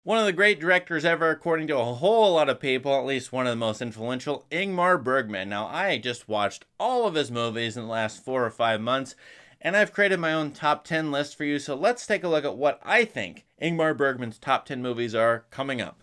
One of the great directors ever, according to a whole lot of people, at least one of the most influential, Ingmar Bergman. Now, I just watched all of his movies in the last 4 or 5 months, and I've created my own top 10 list for you, so let's take a look at what I think Ingmar Bergman's top 10 movies are coming up.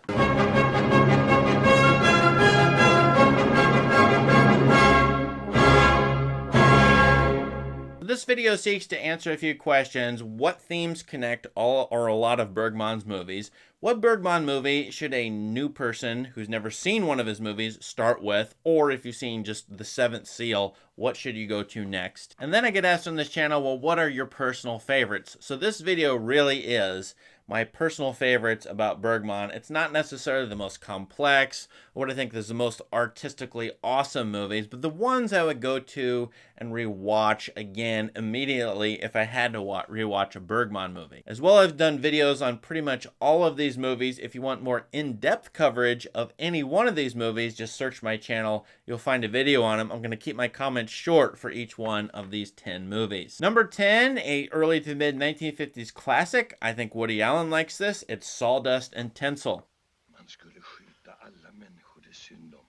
This video seeks to answer a few questions. What themes connect all or a lot of Bergman's movies? What Bergman movie should a new person who's never seen one of his movies start with? Or if you've seen just The Seventh Seal, what should you go to next? And then I get asked on this channel, well, what are your personal favorites? So this video really is my personal favorites about Bergman. It's not necessarily the most complex, or what I think is the most artistically awesome movies, but the ones I would go to and rewatch again immediately if I had to rewatch a Bergman movie. As well, I've done videos on pretty much all of these movies. If you want more in-depth coverage of any one of these movies, just search my channel. You'll find a video on them. I'm going to keep my comments short for each one of these 10 movies. Number 10, a early to mid 1950s classic. I think Woody Allen likes this. It's Sawdust and Tinsel. Man skulle skjuta alla människor det synd om.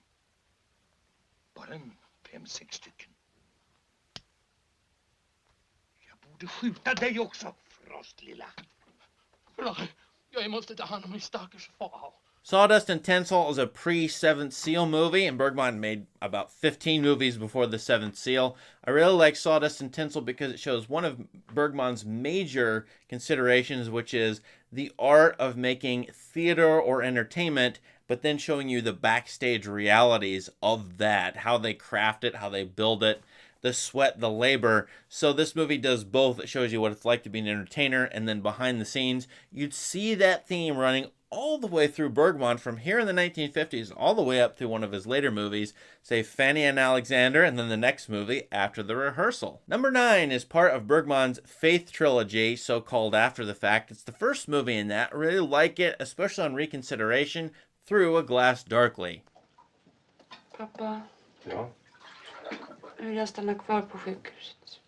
Bara 5-6 stycken. Jag borde skjuta dig också, frostlilla. Jag måste ta hand om min stackars far. Sawdust and Tinsel is a pre-Seventh Seal movie, and Bergman made about 15 movies before The Seventh Seal. I really like Sawdust and Tinsel because it shows one of Bergman's major considerations, which is the art of making theater or entertainment, but then showing you the backstage realities of that, how they craft it, how they build it, the sweat, the labor. So this movie does both. It shows you what it's like to be an entertainer, and then behind the scenes, you'd see that theme running all the way through Bergman from here in the 1950s all the way up to one of his later movies, say Fanny and Alexander, and then the next movie, After the Rehearsal. Number 9 is part of Bergman's Faith trilogy, so-called After the Fact. It's the first movie in that. I really like it, especially on reconsideration, Through a Glass Darkly. Pappa. Ja? Jag vill stanna kvar på sjukhuset.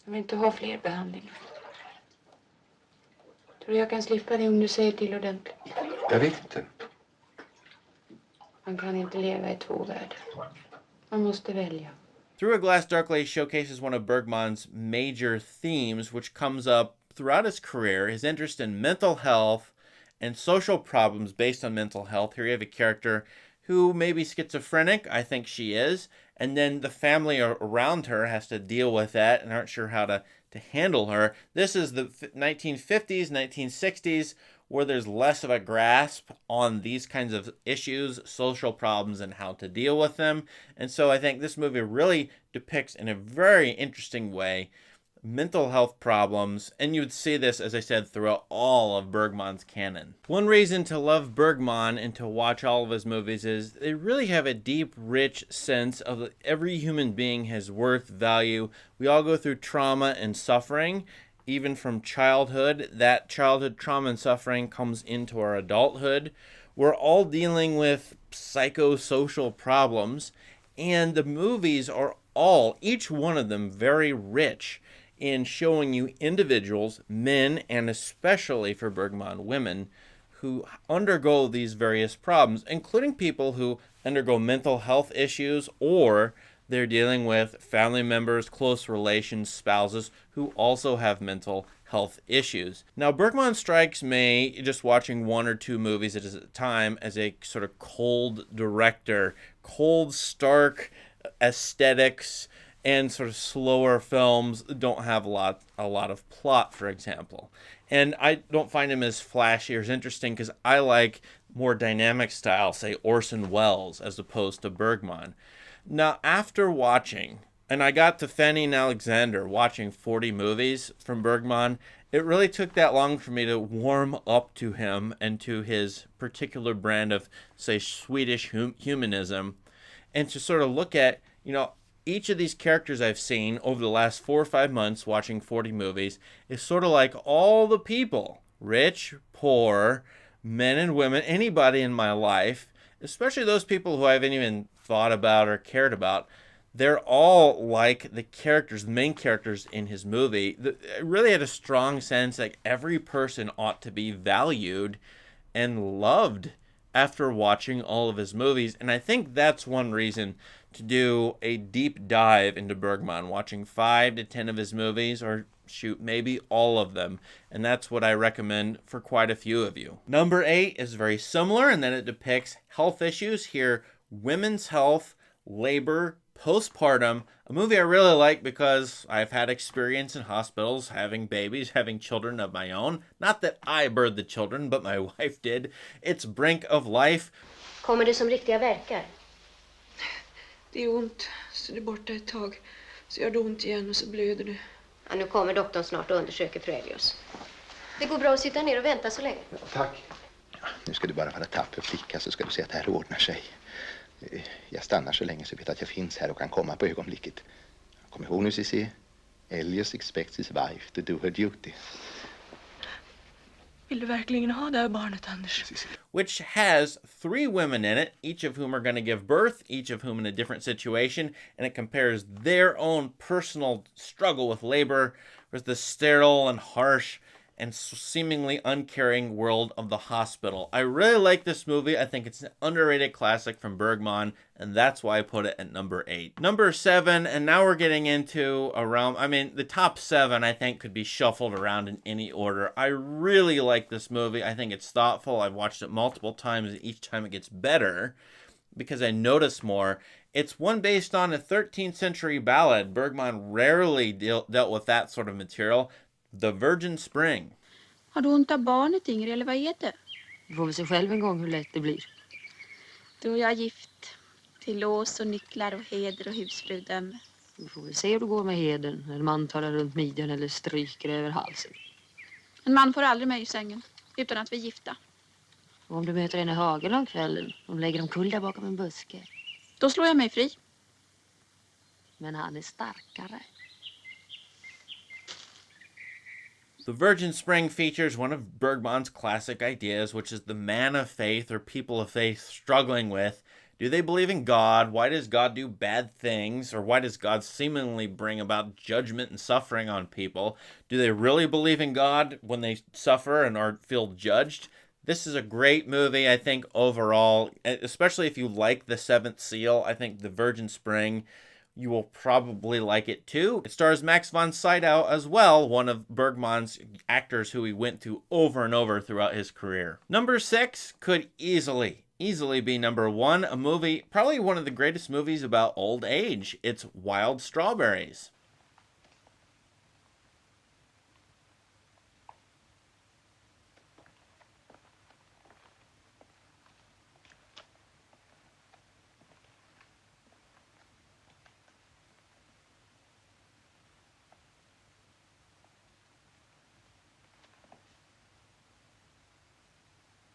Jag vill inte ha fler behandlingar. Tror du jag kan slippa det om du säger till ordentligt? Jag vet inte. Man kan inte leva i två världar. Man måste välja. Through a Glass Darkly showcases one of Bergman's major themes, which comes up throughout his career, his interest in mental health and social problems based on mental health. Here you have a character who may be schizophrenic. I think she is. And then the family around her has to deal with that and aren't sure how to handle her. This is the 1950s, 1960s, where there's less of a grasp on these kinds of issues, social problems, and how to deal with them. And so I think this movie really depicts in a very interesting way mental health problems, and you would see this, as I said, throughout all of Bergman's canon. One reason to love Bergman and to watch all of his movies is they really have a deep, rich sense of that every human being has worth, value. We all go through trauma and suffering, even from childhood. That childhood trauma and suffering comes into our adulthood. We're all dealing with psychosocial problems, and the movies are all, each one of them, very rich in showing you individuals, men, and especially for Bergman, women, who undergo these various problems, including people who undergo mental health issues, or they're dealing with family members, close relations, spouses, who also have mental health issues. Now, Bergman strikes me, just watching one or two movies at a time, as a sort of cold director, cold, stark aesthetics, and sort of slower films don't have a lot of plot, for example. And I don't find him as flashy or as interesting because I like more dynamic style, say Orson Welles, as opposed to Bergman. Now, after watching, and I got to Fanny and Alexander, watching 40 movies from Bergman, it really took that long for me to warm up to him and to his particular brand of, say, Swedish humanism, and to sort of look at, each of these characters I've seen over the last 4 or 5 months watching 40 movies is sort of like all the people, rich, poor, men and women, anybody in my life, especially those people who I haven't even thought about or cared about. They're all like the characters, the main characters in his movie. It really had a strong sense that every person ought to be valued and loved after watching all of his movies. And I think that's one reason to do a deep dive into Bergman, watching 5 to 10 of his movies, or shoot, maybe all of them. And that's what I recommend for quite a few of you. Number 8 is very similar in that it depicts health issues here, women's health, labor, postpartum, a movie I really like because I've had experience in hospitals, having babies, having children of my own. Not that I birthed the children, but my wife did. It's Brink of Life. Kommer det som riktiga verkar? Det är ont, så det är borta ett tag. Så gör det ont igen och så blöder det. Ja, nu kommer doktorn snart och undersöker fru Elios. Det går bra att sitta ner och vänta så länge. Tack. Nu ska du bara vara tapper flicka, så ska du se att det här ordnar sig. Jag stannar så länge så vet att jag finns här och kan komma på ögonblicket. Kom ihåg nu, Cissi. Elios expects his wife to do her duty. Vill du verkligen ha det här barnet, Anders? Which has 3 women in it, each of whom are going to give birth, each of whom in a different situation, and it compares their own personal struggle with labor with the sterile and harsh and seemingly uncaring world of the hospital. I really like this movie. I think it's an underrated classic from Bergman, and that's why I put it at number 8. Number 7, and now we're getting into the top 7 I think could be shuffled around in any order. I really like this movie. I think it's thoughtful. I've watched it multiple times, and each time it gets better because I notice more. It's one based on a 13th century ballad. Bergman rarely dealt with that sort of material. The Virgin Spring. Har du ont av barnet, Ingrid, eller vad är det? Du får väl se själv en gång hur lätt det blir. Du och jag är gift. Till lås och nycklar och heder och husfrudöme. Du får väl se hur det går med hedern. När en man talar runt midjan eller stryker över halsen. En man får aldrig med i sängen utan att vi är gifta. Och om du möter henne i hagen om kvällen, de lägger omkull där bakom en buske. Då slår jag mig fri. Men han är starkare. The Virgin Spring features one of Bergman's classic ideas, which is the man of faith or people of faith struggling with, do they believe in God? Why does God do bad things? Or why does God seemingly bring about judgment and suffering on people? Do they really believe in God when they suffer and are feel judged? This is a great movie, I think, overall, especially if you like The Seventh Seal. I think The Virgin Spring, you will probably like it too. It stars Max von Sydow as well, one of Bergman's actors who he went to over and over throughout his career. Number 6 could easily be number 1, a movie, probably one of the greatest movies about old age. It's Wild Strawberries.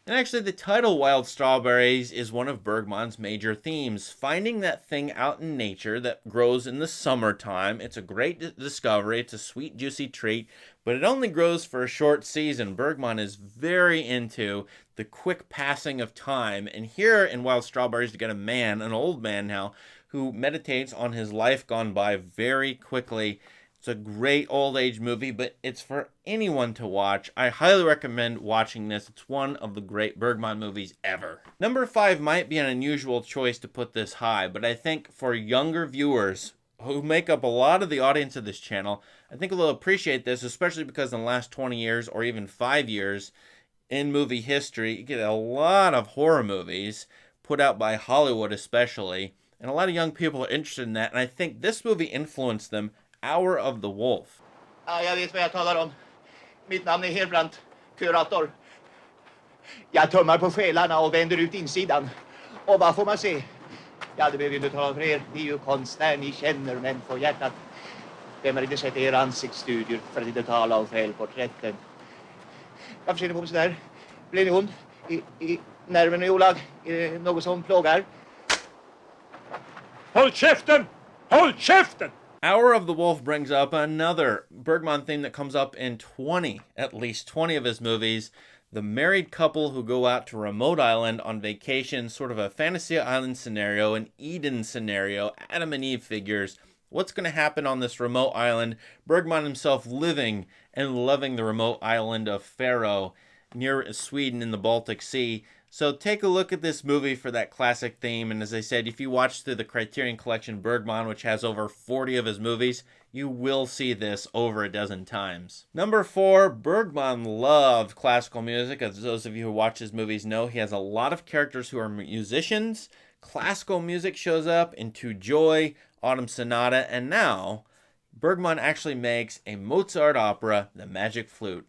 And actually, the title Wild Strawberries is one of Bergman's major themes, finding that thing out in nature that grows in the summertime. It's a great discovery. It's a sweet, juicy treat, but it only grows for a short season. Bergman is very into the quick passing of time. And here in Wild Strawberries, you get a man, an old man now, who meditates on his life gone by very quickly. It's a great old age movie, but it's for anyone to watch. I highly recommend watching this. It's one of the great Bergman movies ever. Number 5 might be an unusual choice to put this high, but I think for younger viewers who make up a lot of the audience of this channel, I think they'll appreciate this, especially because in the last 20 years or even 5 years in movie history, you get a lot of horror movies put out by Hollywood especially, and a lot of young people are interested in that, and I think this movie influenced them. Hour of the Wolf. Ja, jag vet vad jag talar om. Mitt namn är Herbrandt, kurator. Jag tummar på själarna och vänder ut insidan. Och vad får man se? Ja, det behöver ju inte tala för er. Det är ju konstnär ni känner, men på hjärtat. Vem har inte sett er ansiktsstudier för att inte tala om självporträtten? Varför ser ni på mig sådär? Blir ni ond? I nerven i olag? Är det något som plågar? Håll käften! Håll käften! Hour of the Wolf brings up another Bergman theme that comes up in at least 20 of his movies. The married couple who go out to a remote island on vacation, sort of a fantasy island scenario, an Eden scenario, Adam and Eve figures. What's going to happen on this remote island? Bergman himself living and loving the remote island of Faro. near Sweden in the Baltic Sea. So take a look at this movie for that classic theme. And as I said, if you watch through the Criterion Collection Bergman, which has over 40 of his movies, you will see this over a dozen times. Number 4, Bergman loved classical music. As those of you who watch his movies know, he has a lot of characters who are musicians. Classical music shows up in To Joy, Autumn Sonata, and now Bergman actually makes a Mozart opera, The Magic Flute.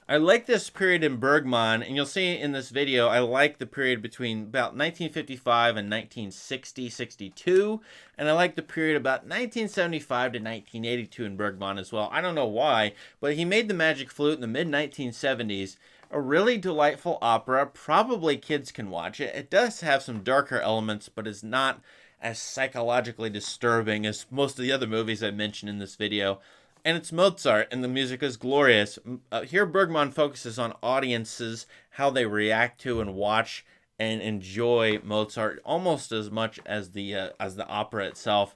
I like this period in Bergman, and you'll see in this video, I like the period between about 1955 and 1960-62, and I like the period about 1975 to 1982 in Bergman as well. I don't know why, but he made The Magic Flute in the mid-1970s, a really delightful opera. Probably kids can watch it. It does have some darker elements, but is not as psychologically disturbing as most of the other movies I mentioned in this video. And it's Mozart, and the music is glorious. Here Bergman focuses on audiences, how they react to and watch and enjoy Mozart almost as much as the opera itself.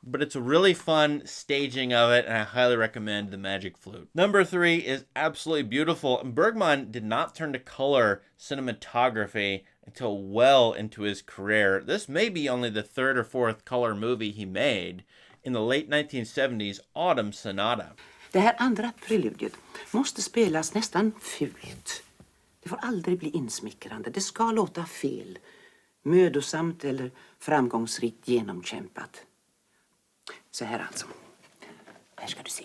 But it's a really fun staging of it, and I highly recommend The Magic Flute. Number 3 is absolutely beautiful. Bergman did not turn to color cinematography until well into his career. This may be only the 3rd or 4th color movie he made. In the late 1970s, Autumn Sonata. Det här andra preludiet måste spelas nästan fult. Det får aldrig bli insmickrande. Det ska låta fel. Mödosamt eller framgångsrikt genomkämpat. Så här alltså. Här ska du se.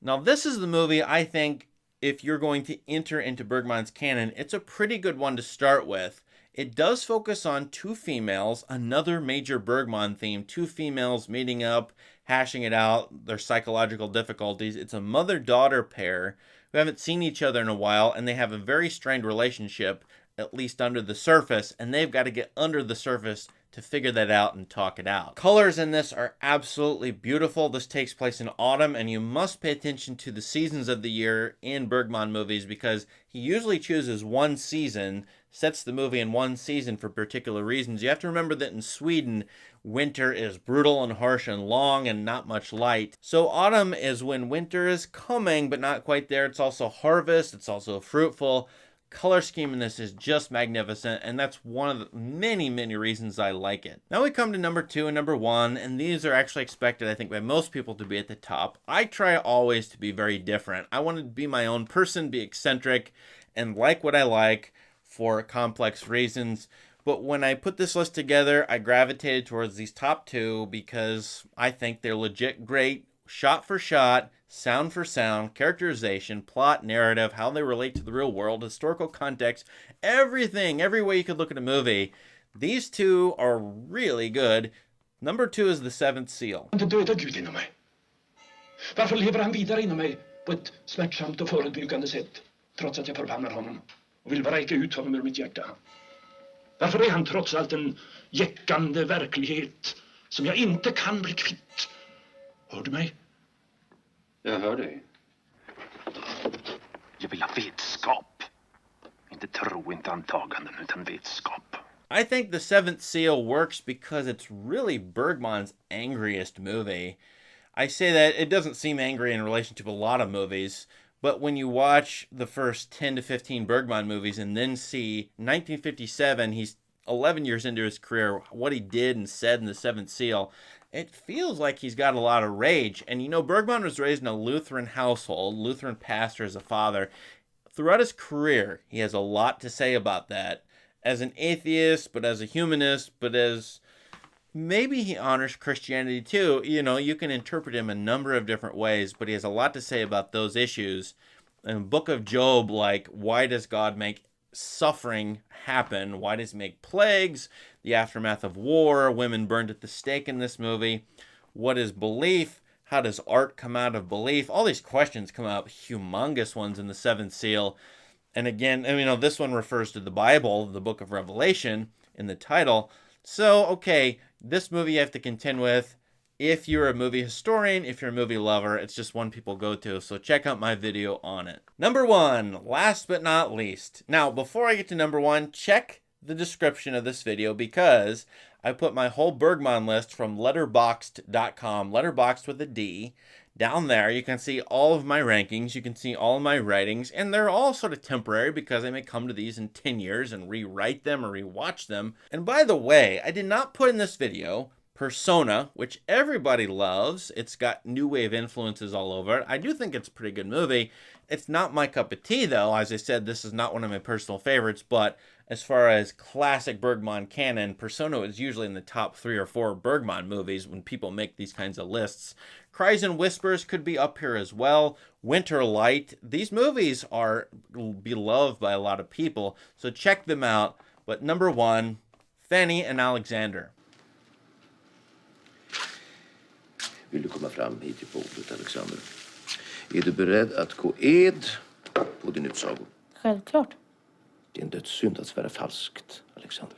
Now this is the movie I think, if you're going to enter into Bergman's canon, it's a pretty good one to start with. It does focus on 2 females, another major Bergman theme, 2 females meeting up, hashing it out, their psychological difficulties. It's a mother-daughter pair who haven't seen each other in a while, and they have a very strained relationship, at least under the surface, and they've got to get under the surface to figure that out and talk it out. Colors in this are absolutely beautiful. This takes place in autumn, and you must pay attention to the seasons of the year in Bergman movies because he usually chooses one season, sets the movie in one season for particular reasons. You have to remember that in Sweden, winter is brutal and harsh and long and not much light. So autumn is when winter is coming, but not quite there. It's also harvest. It's also fruitful. Color scheme in this is just magnificent, and that's one of the many, many reasons I like it. Now we come to number 2 and number 1, and these are actually expected, I think, by most people to be at the top. I try always to be very different. I want to be my own person, be eccentric, and like what I like for complex reasons. But when I put this list together, I gravitated towards these top 2 because I think they're legit great, shot for shot, sound for sound, characterization, plot, narrative, how they relate to the real world, historical context, everything, every way you could look at a movie. These 2 are really good. Number 2 is The Seventh Seal. Inte döda Gud inom mig. Varför lever han vidare inom mig på ett smärtsamt och förebyggande sätt, trots att jag förbannar honom och vill vräka ut honom ur mitt hjärta? Varför är han trots allt en jäckande verklighet som jag inte kan bli kvitt? Hör du mig? Jag hör dig. Jag vill ha vetskap. Inte tro, inte antaganden, utan vetskap. I think The Seventh Seal works because it's really Bergman's angriest movie. I say that it doesn't seem angry in relation to a lot of movies, but when you watch the first 10 to 15 Bergman movies and then see 1957, he's 11 years into his career, what he did and said in The Seventh Seal, it feels like he's got a lot of rage. And you know, Bergman was raised in a Lutheran household, Lutheran pastor as a father. Throughout his career, he has a lot to say about that. As an atheist, but as a humanist, but as maybe he honors Christianity too. You know, you can interpret him a number of different ways, but he has a lot to say about those issues. In the Book of Job, like, why does God make suffering happen? Why does he make plagues? The aftermath of war, women burned at the stake in this movie. What is belief? How does art come out of belief? All these questions come up, humongous ones in The Seventh Seal. And again, this one refers to the Bible, the book of Revelation, in the title. So, okay, this movie you have to contend with. If you're a movie historian, if you're a movie lover, it's just one people go to. So check out my video on it. Number 1, last but not least. Now, before I get to number 1, check the description of this video because I put my whole Bergman list from letterboxd.com, letterboxd with a D. Down there, you can see all of my rankings, you can see all of my writings, and they're all sort of temporary because I may come to these in 10 years and rewrite them or rewatch them. And by the way, I did not put in this video Persona, which everybody loves. It's got new wave influences all over it. I do think it's a pretty good movie. It's not my cup of tea, though. As I said, this is not one of my personal favorites, but as far as classic Bergman canon, Persona is usually in the top 3 or 4 Bergman movies when people make these kinds of lists. Cries and Whispers could be up here as well. Winter Light. These movies are beloved by a lot of people, so check them out. But number 1, Fanny and Alexander. Vill du komma fram hit till bordet, Alexander? Är du beredd att gå ed på din utsago? Självklart. Det är en dödssynd att svära falskt, Alexander.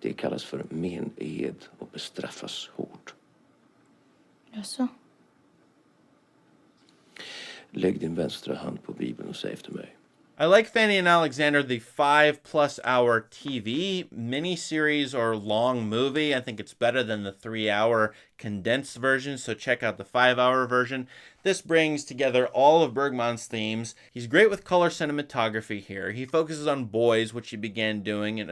Det kallas för mened och bestraffas hårt. Jaså? Lägg din vänstra hand på Bibeln och säg efter mig. I like Fanny and Alexander, the 5+ hour TV miniseries or long movie. I think it's better than the 3-hour condensed version, so check out the 5-hour version. This brings together all of Bergman's themes. He's great with color cinematography here. He focuses on boys, which he began doing, and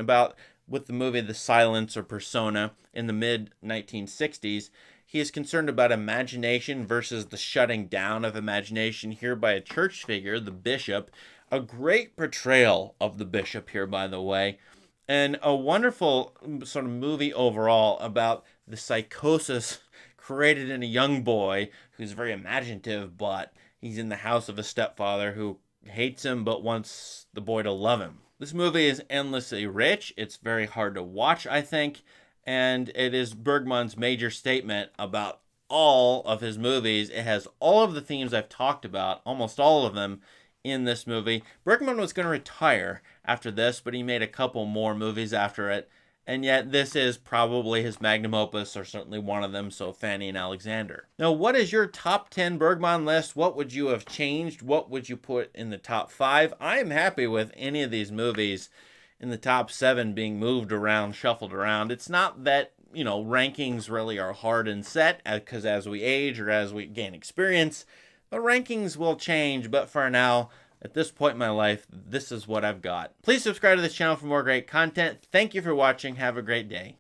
with the movie The Silence or Persona in the mid-1960s. He is concerned about imagination versus the shutting down of imagination here by a church figure, the bishop. A great portrayal of the bishop here, by the way, and a wonderful sort of movie overall about the psychosis created in a young boy who's very imaginative, but he's in the house of a stepfather who hates him but wants the boy to love him. This movie is endlessly rich. It's very hard to watch, I think, and it is Bergman's major statement about all of his movies. It has all of the themes I've talked about, almost all of them, in this movie. Bergman was going to retire after this, but he made a couple more movies after it, and yet this is probably his magnum opus, or certainly one of them, so Fanny and Alexander. Now, what is your top 10 Bergman list? What would you have changed? What would you put in the top 5? I am happy with any of these movies in the top 7 being moved around, shuffled around. It's not that, rankings really are hard and set, because as we age or as we gain experience, the rankings will change, but for now, at this point in my life, this is what I've got. Please subscribe to this channel for more great content. Thank you for watching. Have a great day.